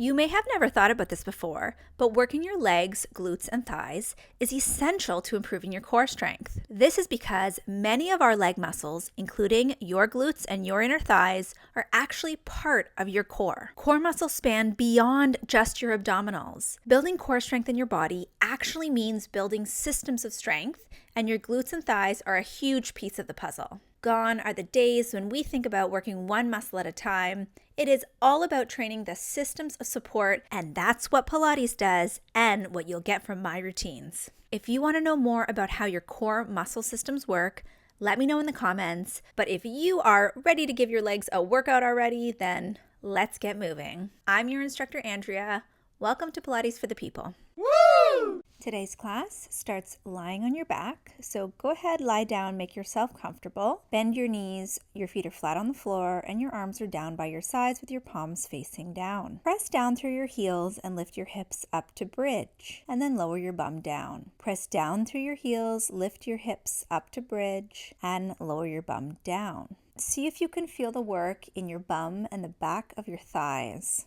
You may have never thought about this before, but working your legs, glutes, and thighs is essential to improving your core strength. This is because many of our leg muscles, including your glutes and your inner thighs, are actually part of your core. Core muscles span beyond just your abdominals. Building core strength in your body actually means building systems of strength, and your glutes and thighs are a huge piece of the puzzle. Gone are the days when we think about working one muscle at a time. It is all about training the systems of support, and that's what Pilates does and what you'll get from my routines. If you want to know more about how your core muscle systems work, let me know in the comments. But if you are ready to give your legs a workout already, then let's get moving. I'm your instructor, Andrea. Welcome to Pilates for the People. Woo! Today's class starts lying on your back, so go ahead, lie down, make yourself comfortable. Bend your knees, your feet are flat on the floor, and your arms are down by your sides with your palms facing down. Press down through your heels and lift your hips up to bridge, and then lower your bum down. Press down through your heels, lift your hips up to bridge, and lower your bum down. See if you can feel the work in your bum and the back of your thighs.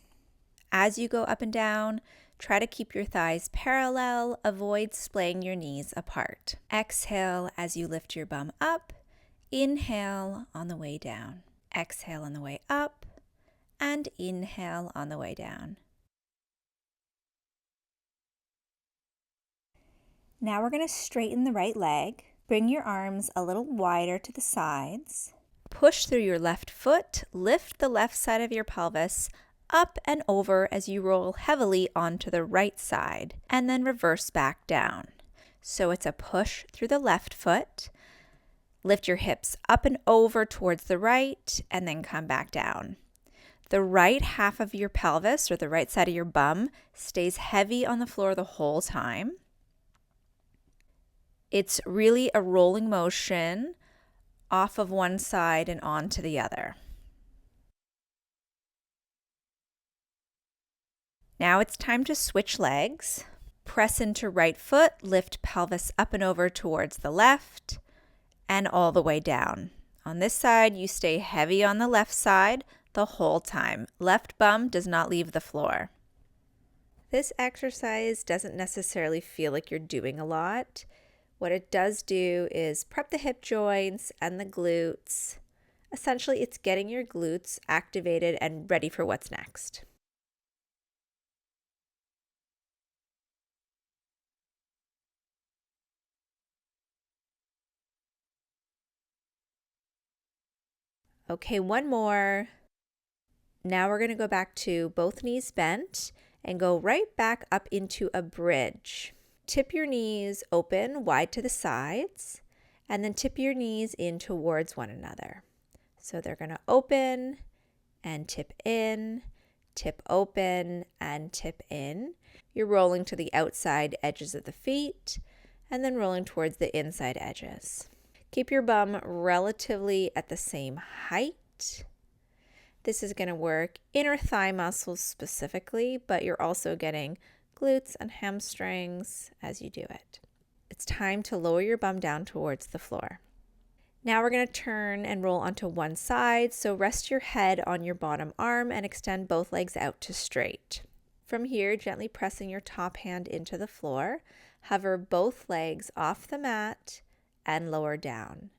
As you go up and down, try to keep your thighs parallel. Avoid splaying your knees apart. Exhale as you lift your bum up. Inhale on the way down. Exhale on the way up. And inhale on the way down. Now we're going to straighten the right leg. Bring your arms a little wider to the sides. Push through your left foot. Lift the left side of your pelvis up and over as you roll heavily onto the right side, and then reverse back down. So it's a push through the left foot, lift your hips up and over towards the right, and then come back down. The right half of your pelvis, or the right side of your bum, stays heavy on the floor the whole time. It's really a rolling motion off of one side and onto the other. Now it's time to switch legs. Press into right foot, lift pelvis up and over towards the left, and all the way down. On this side, you stay heavy on the left side the whole time. Left bum does not leave the floor. This exercise doesn't necessarily feel like you're doing a lot. What it does do is prep the hip joints and the glutes. Essentially, it's getting your glutes activated and ready for what's next. Okay, one more. Now we're going to go back to both knees bent and go right back up into a bridge. Tip your knees open, wide to the sides, and then tip your knees in towards one another. So they're going to open and tip in, tip open and tip in. You're rolling to the outside edges of the feet and then rolling towards the inside edges. Keep your bum relatively at the same height. This is going to work inner thigh muscles specifically, but you're also getting glutes and hamstrings as you do it. It's time to lower your bum down towards the floor. Now we're going to turn and roll onto one side, so rest your head on your bottom arm and extend both legs out to straight. From here, gently pressing your top hand into the floor, hover both legs off the mat and lower down.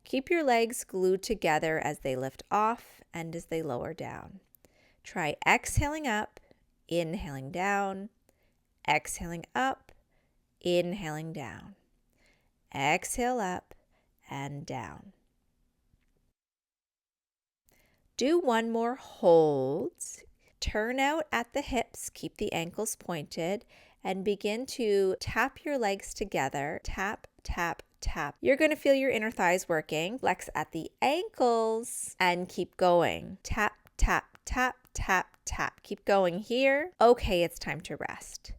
Keep your legs glued together as they lift off and as they lower down. Try exhaling up, inhaling down, exhaling up, inhaling down. Exhale up and down. Do one more hold. Turn out at the hips, keep the ankles pointed, and begin to tap your legs together. Tap, tap, tap. You're going to feel your inner thighs working. Flex at the ankles and keep going. Tap, tap, tap, tap, tap. Keep going here. Okay, it's time to rest.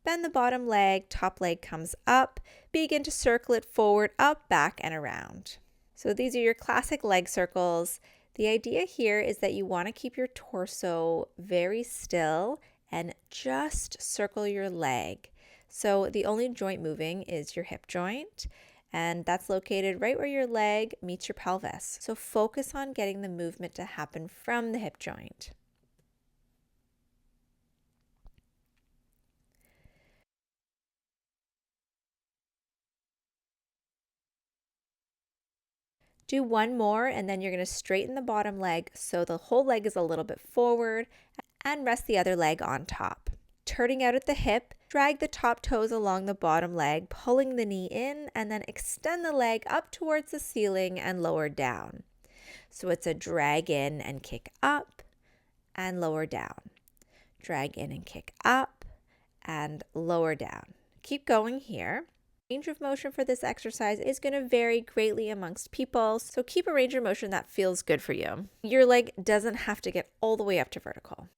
Bend the bottom leg, top leg comes up. Begin to circle it forward, up, back, and around. So these are your classic leg circles. The idea here is that you want to keep your torso very still and just circle your leg. So the only joint moving is your hip joint, and that's located right where your leg meets your pelvis. So focus on getting the movement to happen from the hip joint. Do one more, and then you're going to straighten the bottom leg so the whole leg is a little bit forward, and rest the other leg on top. Turning out at the hip, drag the top toes along the bottom leg, pulling the knee in, and then extend the leg up towards the ceiling and lower down. So it's a drag in and kick up and lower down. Drag in and kick up and lower down. Keep going here. Range of motion for this exercise is going to vary greatly amongst people, so keep a range of motion that feels good for you. Your leg doesn't have to get all the way up to vertical.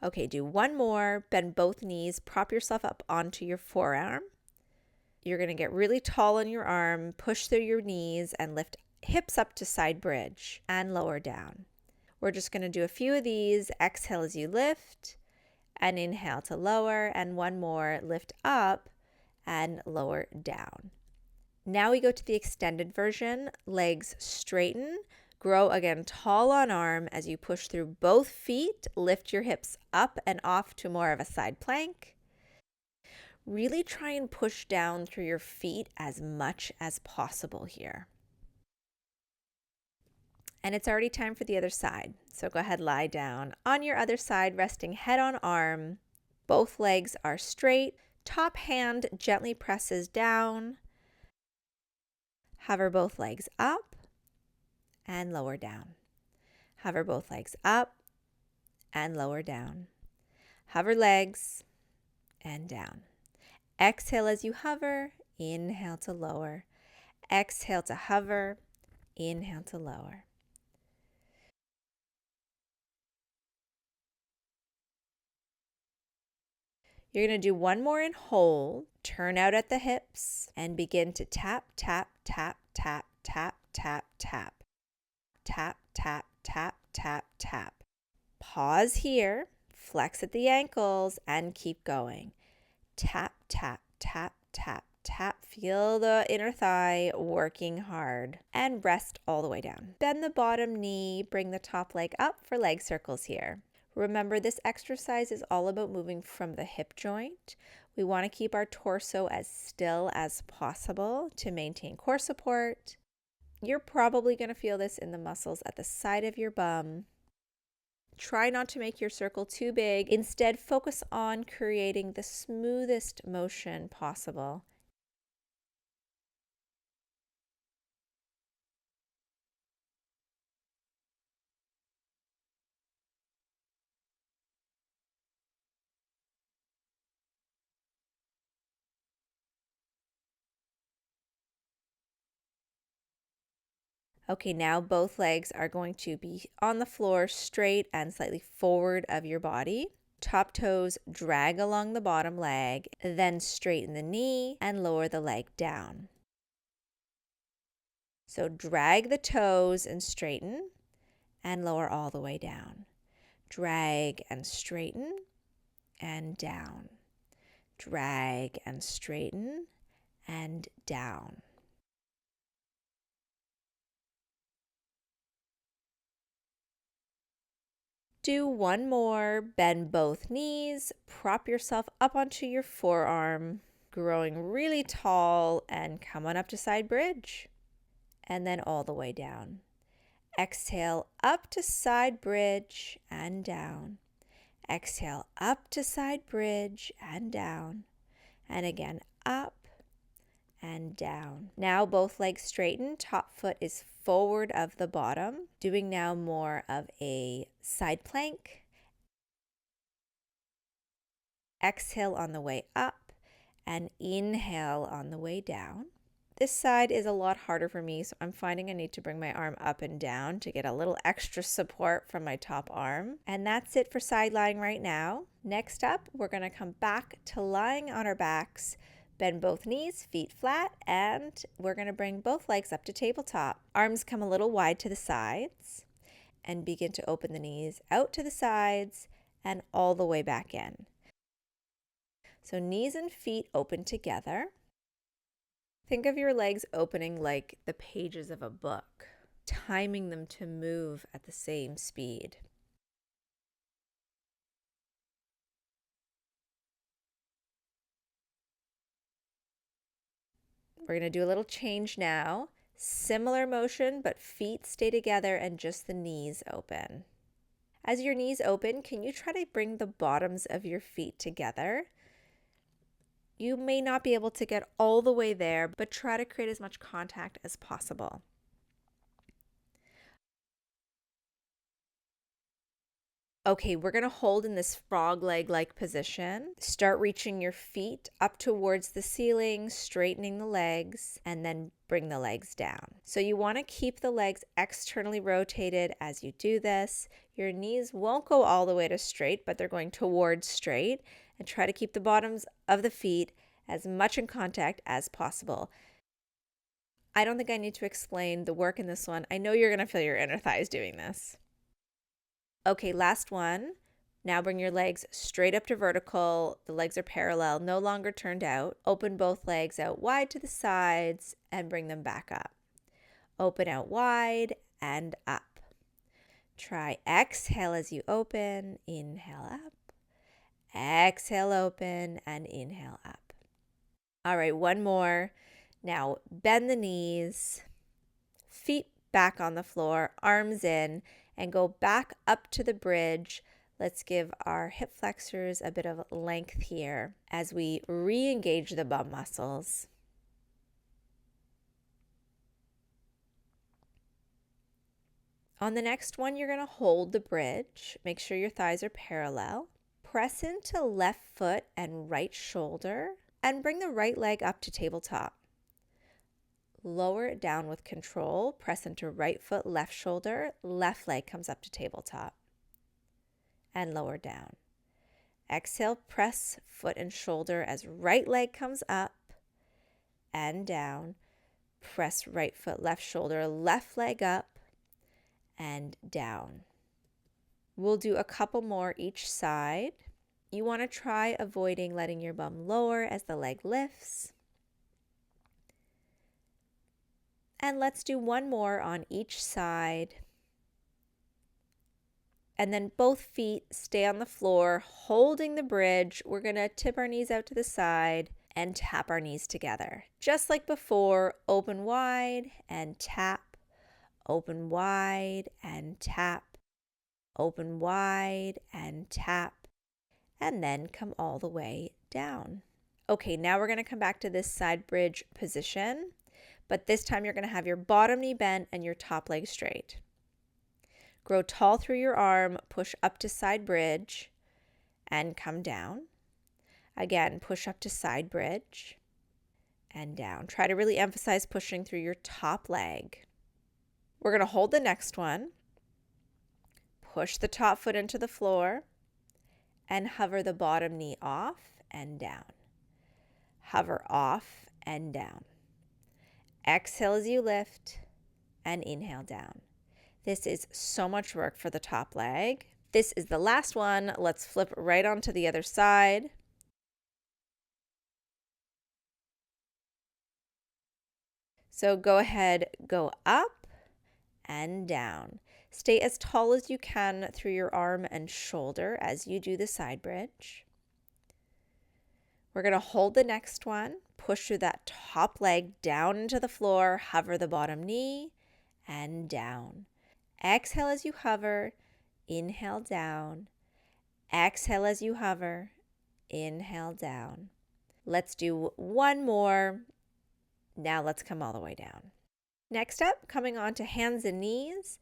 Okay, do one more. Bend both knees, prop yourself up onto your forearm. You're going to get really tall on your arm, push through your knees, and lift hips up to side bridge and lower down. We're just going to do a few of these. Exhale as you lift, and inhale to lower, and one more, lift up and lower down. Now we go to the extended version. Legs straighten, grow again tall on arm as you push through both feet, lift your hips up and off to more of a side plank. Really try and push down through your feet as much as possible here. And it's already time for the other side. So go ahead, lie down on your other side, resting head on arm. Both legs are straight. Top hand gently presses down. Hover both legs up and lower down. Hover both legs up and lower down. Hover legs and down. Exhale as you hover, inhale to lower. Exhale to hover, inhale to lower. You're going to do one more and hold. Turn out at the hips and begin to tap, tap, tap, tap, tap, tap, tap. Tap, tap, tap, tap, tap. Pause here, flex at the ankles, and keep going. Tap, tap, tap, tap, tap. Feel the inner thigh working hard, and rest all the way down. Bend the bottom knee, bring the top leg up for leg circles here. Remember, this exercise is all about moving from the hip joint. We want to keep our torso as still as possible to maintain core support. You're probably going to feel this in the muscles at the side of your bum. Try not to make your circle too big. Instead, focus on creating the smoothest motion possible. Okay, now both legs are going to be on the floor, straight and slightly forward of your body. Top toes drag along the bottom leg, then straighten the knee and lower the leg down. So drag the toes and straighten and lower all the way down. Drag and straighten and down. Drag and straighten and down. Do one more. Bend both knees, prop yourself up onto your forearm, growing really tall, and come on up to side bridge. And then all the way down. Exhale up to side bridge and down. Exhale up to side bridge and down. And again, up and down. Now both legs straighten. Top foot is forward of the bottom. Doing now more of a side plank. Exhale on the way up and inhale on the way down. This side is a lot harder for me, so I'm finding I need to bring my arm up and down to get a little extra support from my top arm. And that's it for side lying right now. Next up, we're going to come back to lying on our backs. Bend both knees, feet flat, and we're going to bring both legs up to tabletop. Arms come a little wide to the sides, and begin to open the knees out to the sides and all the way back in. So knees and feet open together. Think of your legs opening like the pages of a book, timing them to move at the same speed. We're going to do a little change now. Similar motion, but feet stay together and just the knees open. As your knees open, can you try to bring the bottoms of your feet together? You may not be able to get all the way there, but try to create as much contact as possible. Okay, we're going to hold in this frog leg-like position. Start reaching your feet up towards the ceiling, straightening the legs, and then bring the legs down. So you want to keep the legs externally rotated as you do this. Your knees won't go all the way to straight, but they're going towards straight. And try to keep the bottoms of the feet as much in contact as possible. I don't think I need to explain the work in this one. I know you're going to feel your inner thighs doing this. Okay, last one. Now bring your legs straight up to vertical. The legs are parallel, no longer turned out. Open both legs out wide to the sides and bring them back up. Open out wide and up. Try exhale as you open. Inhale up. Exhale, open, and inhale up. All right, one more. Now bend the knees, feet back on the floor, arms in, and go back up to the bridge. Let's give our hip flexors a bit of length here as we re-engage the bum muscles. On the next one, you're going to hold the bridge. Make sure your thighs are parallel. Press into left foot and right shoulder and bring the right leg up to tabletop. Lower it down with control. Press into right foot, left shoulder. Left leg comes up to tabletop. And lower down. Exhale, press foot and shoulder as right leg comes up and down. Press right foot, left shoulder, left leg up and down. We'll do a couple more each side. You want to try avoiding letting your bum lower as the leg lifts. And let's do one more on each side. And then both feet stay on the floor, holding the bridge. We're going to tip our knees out to the side and tap our knees together. Just like before, open wide and tap, open wide and tap, open wide and tap, and then come all the way down. Okay, now we're going to come back to this side bridge position. But this time you're going to have your bottom knee bent and your top leg straight. Grow tall through your arm, push up to side bridge, and come down. Again, push up to side bridge and down. Try to really emphasize pushing through your top leg. We're going to hold the next one. Push the top foot into the floor and hover the bottom knee off and down. Hover off and down. Exhale as you lift and inhale down. This is so much work for the top leg. This is the last one. Let's flip right onto the other side. So go ahead, go up and down. Stay as tall as you can through your arm and shoulder as you do the side bridge. We're going to hold the next one. Push through that top leg down into the floor. Hover the bottom knee and down. Exhale as you hover. Inhale down. Exhale as you hover. Inhale down. Let's do one more. Now let's come all the way down. Next up, coming on to hands and knees.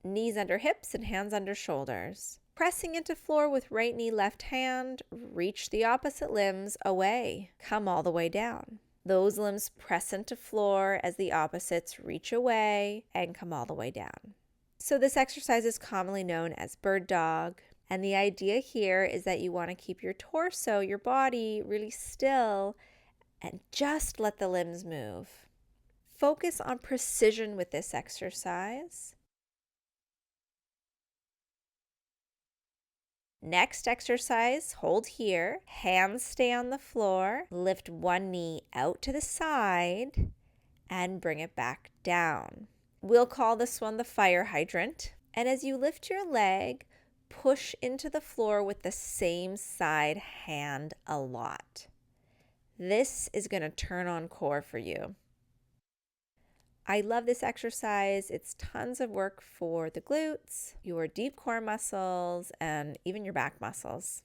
Knees under hips and hands under shoulders. Pressing into floor with right knee, left hand, reach the opposite limbs away. Come all the way down. Those limbs press into floor as the opposites reach away and come all the way down. So this exercise is commonly known as bird dog. And the idea here is that you want to keep your torso, your body really still and just let the limbs move. Focus on precision with this exercise. Next exercise, hold here. Hands stay on the floor. Lift one knee out to the side and bring it back down. We'll call this one the fire hydrant. And as you lift your leg, push into the floor with the same side hand a lot. This is going to turn on core for you. I love this exercise. It's tons of work for the glutes, your deep core muscles, and even your back muscles.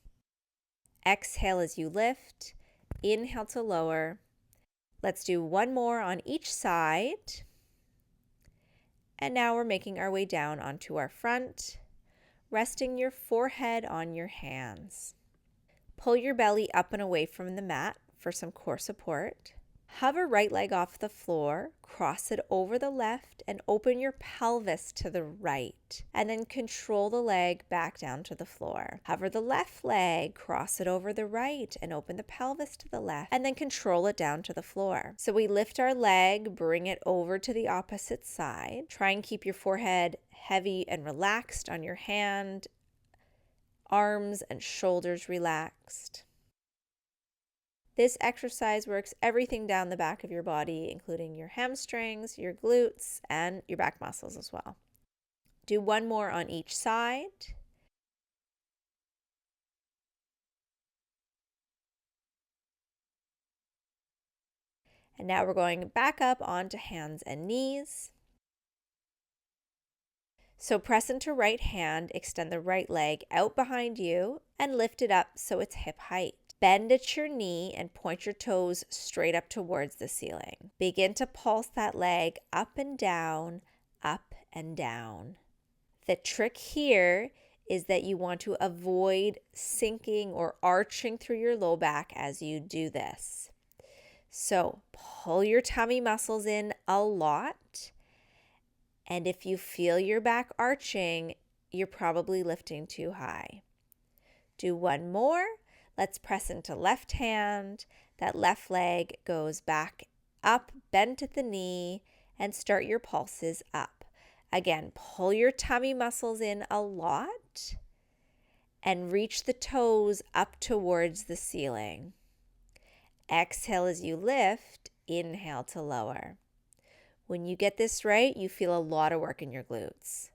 Exhale as you lift. Inhale to lower. Let's do one more on each side. And now we're making our way down onto our front, resting your forehead on your hands. Pull your belly up and away from the mat for some core support. Hover right leg off the floor, cross it over the left, and open your pelvis to the right. And then control the leg back down to the floor. Hover the left leg, cross it over the right, and open the pelvis to the left, and then control it down to the floor. So we lift our leg, bring it over to the opposite side. Try and keep your forehead heavy and relaxed on your hand, arms and shoulders relaxed. This exercise works everything down the back of your body, including your hamstrings, your glutes, and your back muscles as well. Do one more on each side. And now we're going back up onto hands and knees. So press into right hand, extend the right leg out behind you, and lift it up so it's hip height. Bend at your knee and point your toes straight up towards the ceiling. Begin to pulse that leg up and down, up and down. The trick here is that you want to avoid sinking or arching through your low back as you do this. So pull your tummy muscles in a lot. And if you feel your back arching, you're probably lifting too high. Do one more. Let's press into left hand. That left leg goes back up, bent at the knee, and start your pulses up. Again, pull your tummy muscles in a lot and reach the toes up towards the ceiling. Exhale as you lift, inhale to lower. When you get this right, you feel a lot of work in your glutes.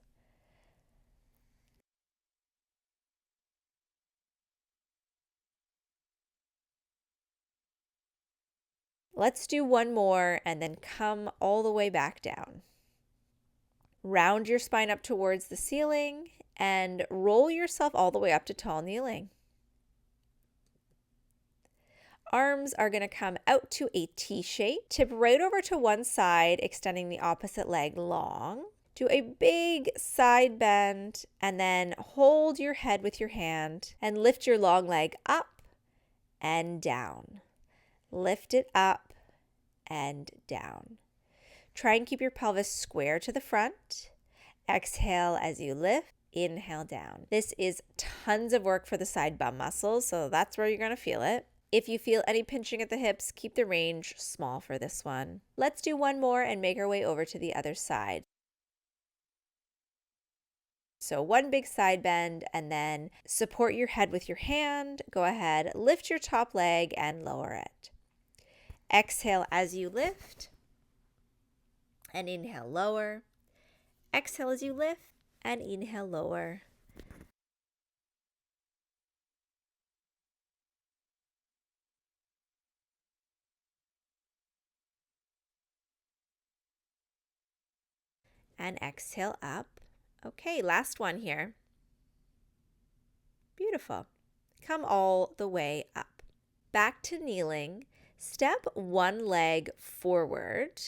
Let's do one more and then come all the way back down. Round your spine up towards the ceiling and roll yourself all the way up to tall kneeling. Arms are going to come out to a T shape. Tip right over to one side, extending the opposite leg long. Do a big side bend and then hold your head with your hand and lift your long leg up and down. Lift it up and down. Try and keep your pelvis square to the front. Exhale as you lift, inhale down. This is tons of work for the side bum muscles, so that's where you're going to feel it. If you feel any pinching at the hips, keep the range small for this one. Let's do one more and make our way over to the other side. So one big side bend and then support your head with your hand. Go ahead, lift your top leg and lower it. Exhale as you lift and inhale lower. Exhale as you lift and inhale lower. And exhale up. Okay, last one here. Beautiful. Come all the way up. Back to kneeling. Step one leg forward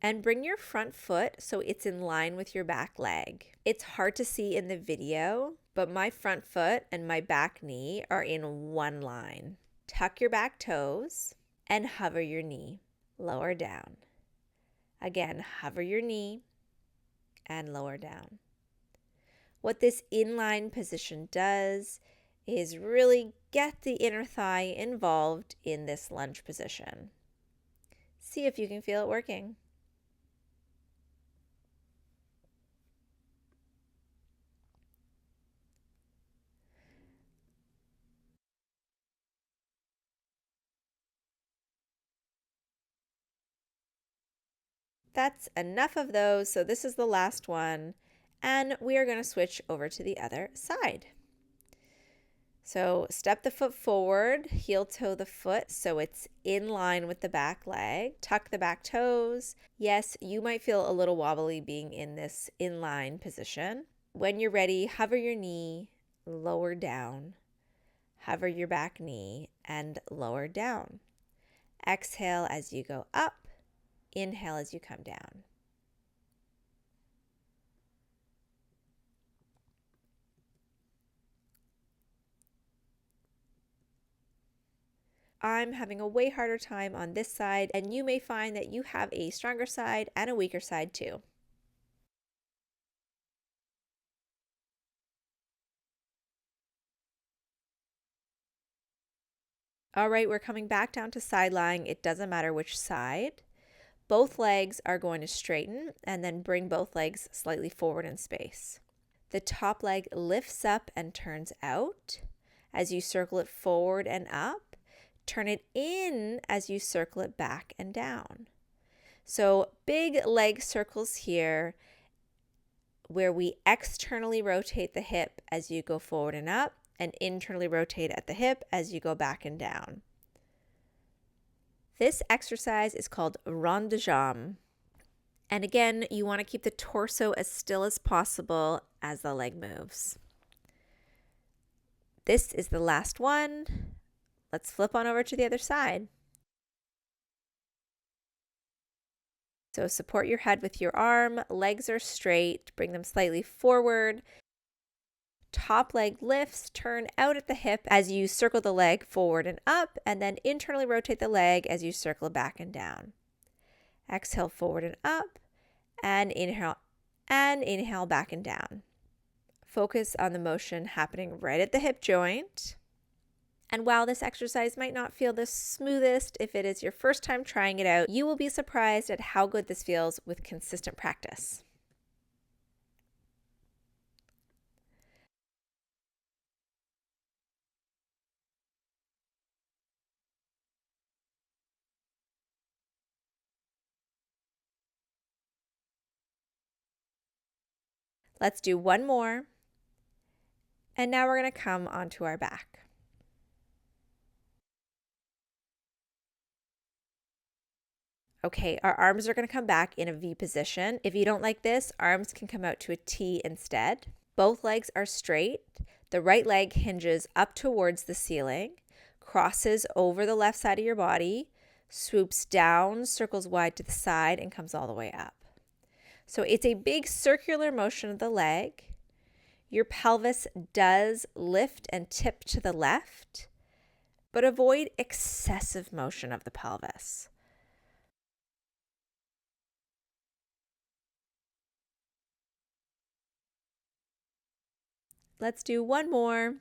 and bring your front foot so it's in line with your back leg. It's hard to see in the video, but my front foot and my back knee are in one line. Tuck your back toes and hover your knee. Lower down. Again, hover your knee and lower down. What this inline position does is really get the inner thigh involved in this lunge position. See if you can feel it working. That's enough of those, so this is the last one, and we are going to switch over to the other side. So step the foot forward, heel toe the foot so it's in line with the back leg. Tuck the back toes. Yes, you might feel a little wobbly being in this inline position. When you're ready, hover your knee, lower down. Hover your back knee and lower down. Exhale as you go up. Inhale as you come down. I'm having a way harder time on this side, and you may find that you have a stronger side and a weaker side too. All right, we're coming back down to side lying. It doesn't matter which side. Both legs are going to straighten and then bring both legs slightly forward in space. The top leg lifts up and turns out as you circle it forward and up. Turn it in as you circle it back and down. So big leg circles here where we externally rotate the hip as you go forward and up and internally rotate at the hip as you go back and down. This exercise is called rond de jambe. And again, you want to keep the torso as still as possible as the leg moves. This is the last one. Let's flip on over to the other side. So support your head with your arm, legs are straight, bring them slightly forward. Top leg lifts, turn out at the hip as you circle the leg forward and up, and then internally rotate the leg as you circle back and down. Exhale forward and up, and inhale back and down. Focus on the motion happening right at the hip joint. And while this exercise might not feel the smoothest if it is your first time trying it out, you will be surprised at how good this feels with consistent practice. Let's do one more. And now we're going to come onto our back. Okay, our arms are going to come back in a V position. If you don't like this, arms can come out to a T instead. Both legs are straight. The right leg hinges up towards the ceiling, crosses over the left side of your body, swoops down, circles wide to the side, and comes all the way up. So it's a big circular motion of the leg. Your pelvis does lift and tip to the left, but avoid excessive motion of the pelvis. Let's do one more.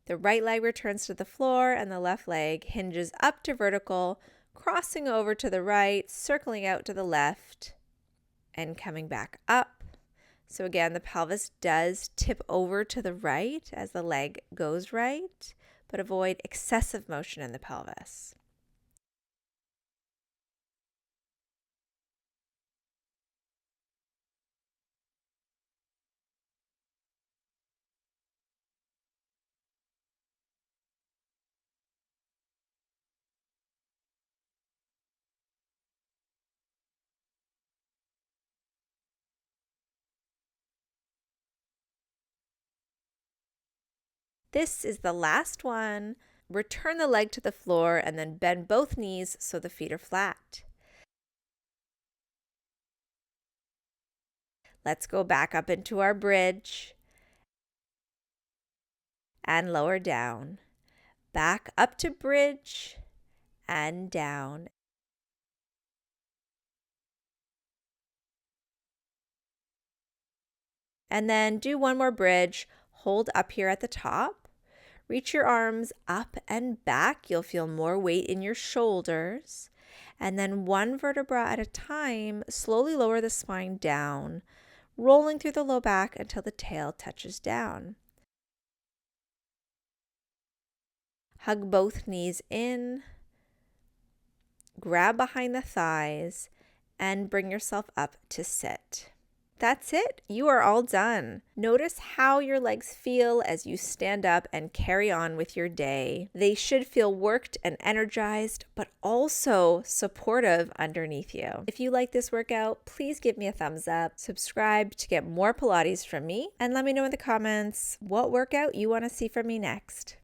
The right leg returns to the floor and the left leg hinges up to vertical, crossing over to the right, circling out to the left, and coming back up. So again, the pelvis does tip over to the right as the leg goes right, but avoid excessive motion in the pelvis. This is the last one. Return the leg to the floor and then bend both knees so the feet are flat. Let's go back up into our bridge and lower down. Back up to bridge and down. And then do one more bridge. Hold up here at the top. Reach your arms up and back. You'll feel more weight in your shoulders. And then one vertebra at a time, slowly lower the spine down, rolling through the low back until the tail touches down. Hug both knees in. Grab behind the thighs and bring yourself up to sit. That's it. You are all done. Notice how your legs feel as you stand up and carry on with your day. They should feel worked and energized, but also supportive underneath you. If you like this workout, please give me a thumbs up, subscribe to get more Pilates from me, and let me know in the comments what workout you want to see from me next.